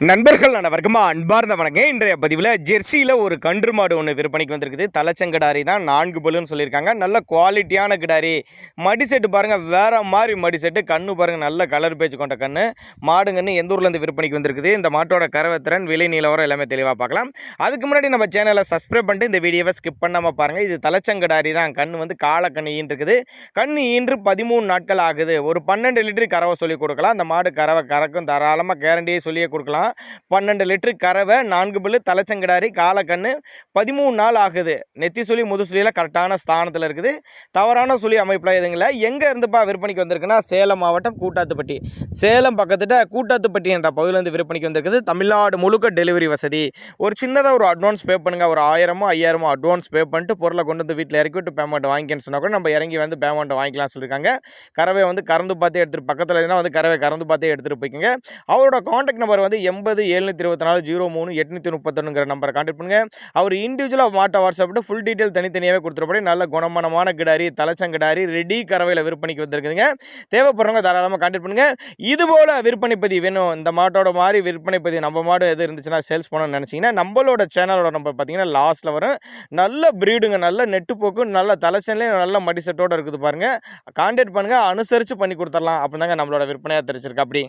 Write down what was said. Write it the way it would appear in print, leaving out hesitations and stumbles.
நண்பர்கள் அனைவருக்கும் அன்பார்ந்த வணக்கம். இன்றைய பதிவில் ஜெர்சியில் ஒரு கன்று மாடு ஒன்று விற்பனைக்கு வந்திருக்குது. தலைச்சங்கிடாரி தான், 4 பல்லுன்னு சொல்லியிருக்காங்க. நல்ல குவாலிட்டியான கிடாரி. மடி செட்டு பாருங்கள், வேறு மாதிரி மடி செட்டு. கண்ணு பாருங்கள், நல்ல கலர் பேச்சு கொண்ட கண்ணு. மாடுங்கன்னு எந்த ஊர்லேருந்து விற்பனைக்கு வந்திருக்குது. இந்த மாட்டோட கறவைத்திறன், விலை நிலவரம் எல்லாமே தெளிவாக பார்க்கலாம். அதுக்கு முன்னாடி நம்ம சேனலை சப்ஸ்கிரைப் பண்ணிட்டு இந்த வீடியோவை ஸ்கிப் பண்ணாமல் பாருங்கள். இது தலைச்சங்கிடாரி தான். கண்ணு வந்து காலக்கண்ணு ஈன்று இருக்குது. கண்ணு ஈன்று 13 நாட்கள் ஆகுது. ஒரு 12 லிட்டரு கறவை சொல்லி கொடுக்கலாம். அந்த மாடு கறவை கறக்கும், தாராளமாக கேரண்டியே சொல்லியே கொடுக்கலாம். 12 லிட்டரு கறவை, 4 பல்லு, தலைச்சங்கிடாரி, காலக்கண்ணு, 13 நாள் ஆகுது. நெத்தி சுழி முதுசுலியில் கரெக்டான ஸ்தானத்தில் இருக்குது. தவறான சுழி அமைப்பில் எதுங்கள. எங்கே இருந்துப்பா விற்பனைக்கு வந்திருக்குன்னா சேலம் மாவட்டம் கூட்டாத்துப்பட்டி. சேலம் பக்கத்துட்ட கூட்டாத்துப்பட்டி என்ற பகுதியிலேருந்து விற்பனைக்கு வந்திருக்குது. தமிழ்நாடு முழுக்க டெலிவரி வசதி. ஒரு சின்னதாக ஒரு அட்வான்ஸ் பே பண்ணுங்கள். ஒரு 1000மோ 5000மோ அட்வான்ஸ் பே பண்ணிட்டு பொருளை கொண்டு வந்து வீட்டில் இறக்கி விட்டு பேமெண்ட் வாங்கிக்கன்னு சொன்னால் கூட நம்ம இறங்கி வந்து பேமெண்ட் வாங்கிக்கலாம் சொல்லியிருக்காங்க. கறவை வந்து கறந்து பார்த்தே எடுத்துகிட்டு, பக்கத்தில் எதுனா வந்து கறவை கறந்து பார்த்தே எடுத்துகிட்டு போய்க்குங்க. அவரோட காண்டாக்ட் நம்பர் வந்து 80 724 03 831 நம்பரை கான்டாக்ட் பண்ணுங்கள். அவர் இண்டிவிஜுவலாக மாட்டை வாட்ஸ்அப்பிட்டு ஃபுல் டீட்டெயில் தனித்தனியாகவே கொடுத்துருப்படி. நல்ல குணமானமான கிடாரி, தலைச்சங்கிடாரி, ரெடி கறவையில் விற்பனைக்கு வந்திருக்குதுங்க. தேவைப்படுறவங்க தாராளமாக கான்டாக்ட் பண்ணுங்கள். இதுபோல் விற்பனை பதிவு வேணும், இந்த மாட்டோட மாதிரி விற்பனை பதிவு நம்ம மாடு எது இருந்துச்சுன்னா சேல்ஸ் பண்ணணும்னு நினச்சிங்கன்னா நம்மளோட சேனலோட நம்பர் பார்த்தீங்கன்னா லாஸ்ட்டில் வரும். நல்ல ப்ரீடுங்க, நல்ல நெட்டு போக்கு, நல்ல தலைச்சன்லேயும் நல்ல மடி செட்டோடு இருக்குது பாருங்கள். கான்டாக்ட் பண்ணுங்கள், அனுசரித்து பண்ணி கொடுத்துடலாம். அப்படி தாங்க நம்மளோட விற்பனையாக தெரிஞ்சிருக்கு. அப்படி